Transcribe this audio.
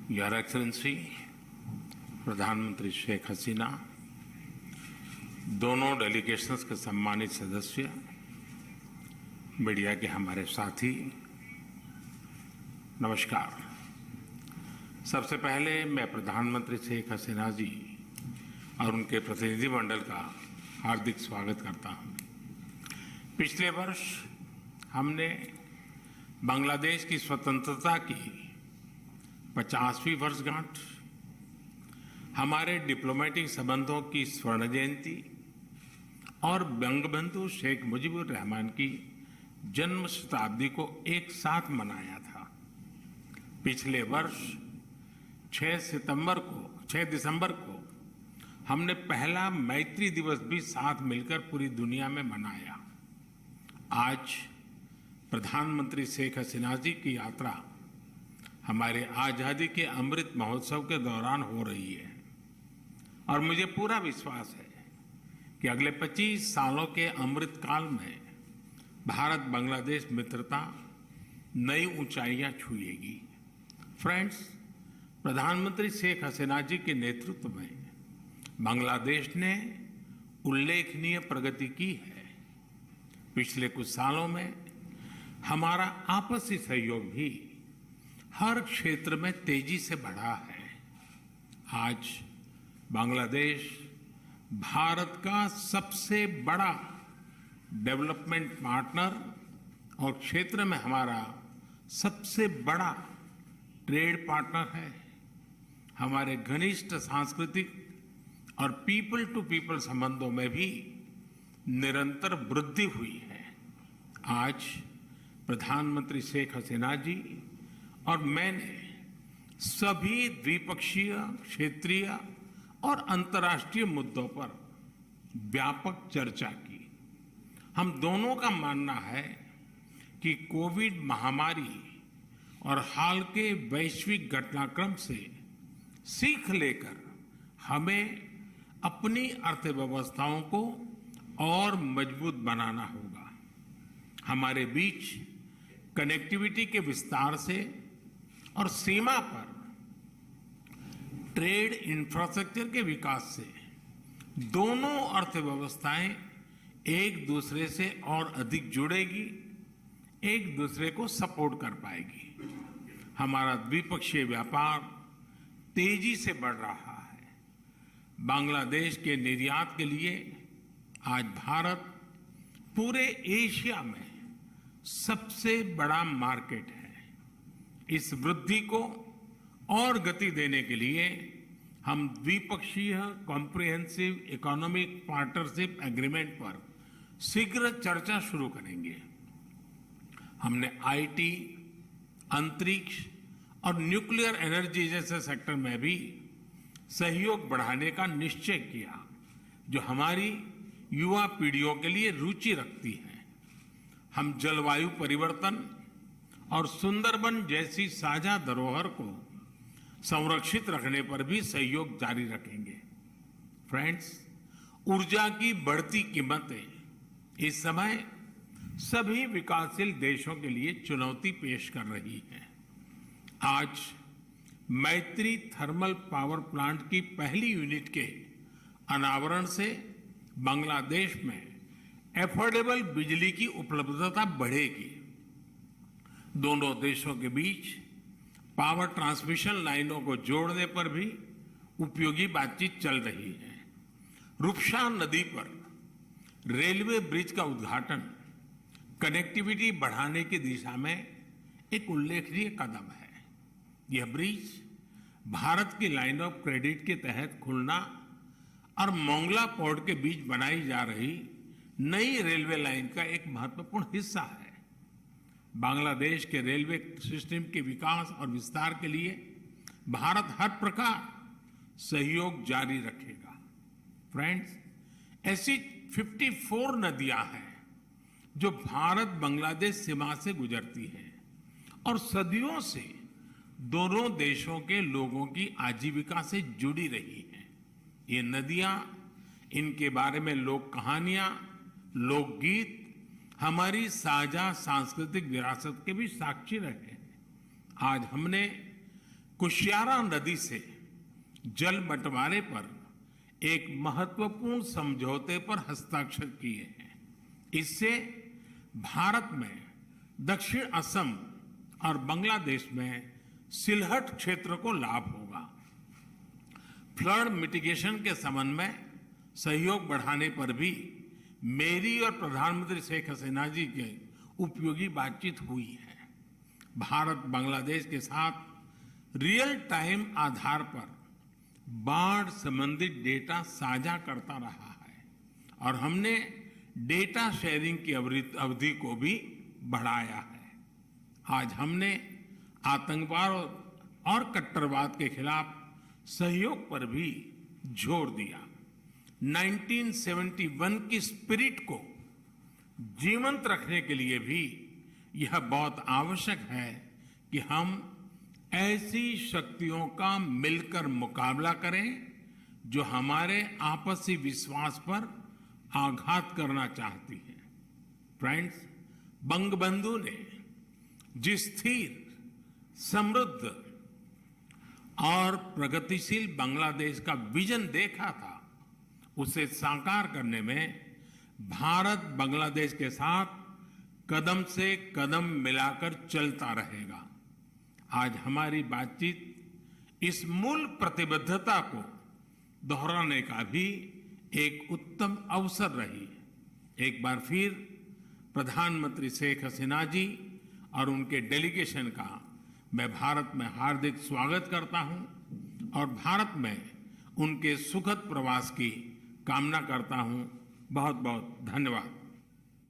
Your excellency प्रधानमंत्री शेख हसीना, दोनों delegations के सम्मानित सदस्य, मीडिया के हमारे साथी, नमस्कार। सबसे पहले मैं प्रधानमंत्री शेख हसीना जी और उनके प्रतिनिधिमंडल का हार्दिक स्वागत करता हूं। पिछले वर्ष हमने बांग्लादेश की स्वतंत्रता की 50वीं वर्षगांठ, हमारे डिप्लोमेटिक संबंधों की स्वर्ण जयंती और बंगबंधु शेख मुजीबुर रहमान की जन्म शताब्दी को एक साथ मनाया था। पिछले वर्ष 6 दिसंबर को हमने पहला मैत्री दिवस भी साथ मिलकर पूरी दुनिया में मनाया। आज प्रधानमंत्री शेख हसीना जी की यात्रा हमारे आजादी के अमृत महोत्सव के दौरान हो रही है और मुझे पूरा विश्वास है कि अगले 25 सालों के अमृत काल में भारत बांग्लादेश मित्रता नई ऊंचाइयां छुएगी। फ्रेंड्स, प्रधानमंत्री शेख हसीना जी के नेतृत्व में बांग्लादेश ने उल्लेखनीय प्रगति की है। पिछले कुछ सालों में हमारा आपसी सहयोग भी हर क्षेत्र में तेजी से बढ़ा है। आज बांग्लादेश भारत का सबसे बड़ा डेवलपमेंट पार्टनर और क्षेत्र में हमारा सबसे बड़ा ट्रेड पार्टनर है। हमारे घनिष्ठ सांस्कृतिक और पीपल टू पीपल संबंधों में भी निरंतर वृद्धि हुई है। आज प्रधानमंत्री शेख हसीना जी और मैंने सभी द्विपक्षीय, क्षेत्रीय और अंतर्राष्ट्रीय मुद्दों पर व्यापक चर्चा की। हम दोनों का मानना है कि कोविड महामारी और हाल के वैश्विक घटनाक्रम से सीख लेकर हमें अपनी अर्थव्यवस्थाओं को और मजबूत बनाना होगा। हमारे बीच कनेक्टिविटी के विस्तार से और सीमा पर ट्रेड इंफ्रास्ट्रक्चर के विकास से दोनों अर्थव्यवस्थाएं एक दूसरे से और अधिक जुड़ेगी, एक दूसरे को सपोर्ट कर पाएगी। हमारा द्विपक्षीय व्यापार तेजी से बढ़ रहा है। बांग्लादेश के निर्यात के लिए आज भारत पूरे एशिया में सबसे बड़ा मार्केट है। इस वृद्धि को और गति देने के लिए हम द्विपक्षीय कॉम्प्रिहेंसिव इकोनॉमिक पार्टनरशिप एग्रीमेंट पर शीघ्र चर्चा शुरू करेंगे। हमने आईटी, अंतरिक्ष और न्यूक्लियर एनर्जी जैसे सेक्टर में भी सहयोग बढ़ाने का निश्चय किया, जो हमारी युवा पीढ़ियों के लिए रुचि रखती है। हम जलवायु परिवर्तन और सुंदरबन जैसी साझा धरोहर को संरक्षित रखने पर भी सहयोग जारी रखेंगे। फ्रेंड्स, ऊर्जा की बढ़ती कीमतें इस समय सभी विकासशील देशों के लिए चुनौती पेश कर रही हैं। आज मैत्री थर्मल पावर प्लांट की पहली यूनिट के अनावरण से बांग्लादेश में एफोर्डेबल बिजली की उपलब्धता बढ़ेगी। दोनों देशों के बीच पावर ट्रांसमिशन लाइनों को जोड़ने पर भी उपयोगी बातचीत चल रही है। रूपसा नदी पर रेलवे ब्रिज का उद्घाटन कनेक्टिविटी बढ़ाने की दिशा में एक उल्लेखनीय कदम है। यह ब्रिज भारत की लाइन ऑफ क्रेडिट के तहत खुलना और मोंगला पोर्ट के बीच बनाई जा रही नई रेलवे लाइन का एक महत्वपूर्ण हिस्सा है। बांग्लादेश के रेलवे सिस्टम के विकास और विस्तार के लिए भारत हर प्रकार सहयोग जारी रखेगा। फ्रेंड्स, ऐसी 54 नदियां हैं जो भारत बांग्लादेश सीमा से गुजरती हैं और सदियों से दोनों देशों के लोगों की आजीविका से जुड़ी रही हैं। ये नदियां, इनके बारे में लोक कहानियां, लोकगीत हमारी साझा सांस्कृतिक विरासत के भी साक्षी रहे हैं। आज हमने कुशियारा नदी से जल बंटवारे पर एक महत्वपूर्ण समझौते पर हस्ताक्षर किए हैं। इससे भारत में दक्षिण असम और बांग्लादेश में सिलहट क्षेत्र को लाभ होगा। फ्लड मिटिगेशन के संबंध में सहयोग बढ़ाने पर भी मेरी और प्रधानमंत्री शेख हसीना जी की उपयोगी बातचीत हुई है। भारत बांग्लादेश के साथ रियल टाइम आधार पर बाढ़ संबंधित डेटा साझा करता रहा है और हमने डेटा शेयरिंग की अवधि को भी बढ़ाया है। आज हमने आतंकवाद और कट्टरवाद के खिलाफ सहयोग पर भी जोर दिया। 1971 की स्पिरिट को जीवंत रखने के लिए भी यह बहुत आवश्यक है कि हम ऐसी शक्तियों का मिलकर मुकाबला करें जो हमारे आपसी विश्वास पर आघात करना चाहती है। फ्रेंड्स, बंगबंधु ने जिस स्थिर, समृद्ध और प्रगतिशील बांग्लादेश का विजन देखा था, उसे साकार करने में भारत बांग्लादेश के साथ कदम से कदम मिलाकर चलता रहेगा। आज हमारी बातचीत इस मूल प्रतिबद्धता को दोहराने का भी एक उत्तम अवसर रही। एक बार फिर प्रधानमंत्री शेख हसीना जी और उनके डेलीगेशन का मैं भारत में हार्दिक स्वागत करता हूं और भारत में उनके सुखद प्रवास की कामना करता हूं। बहुत बहुत धन्यवाद।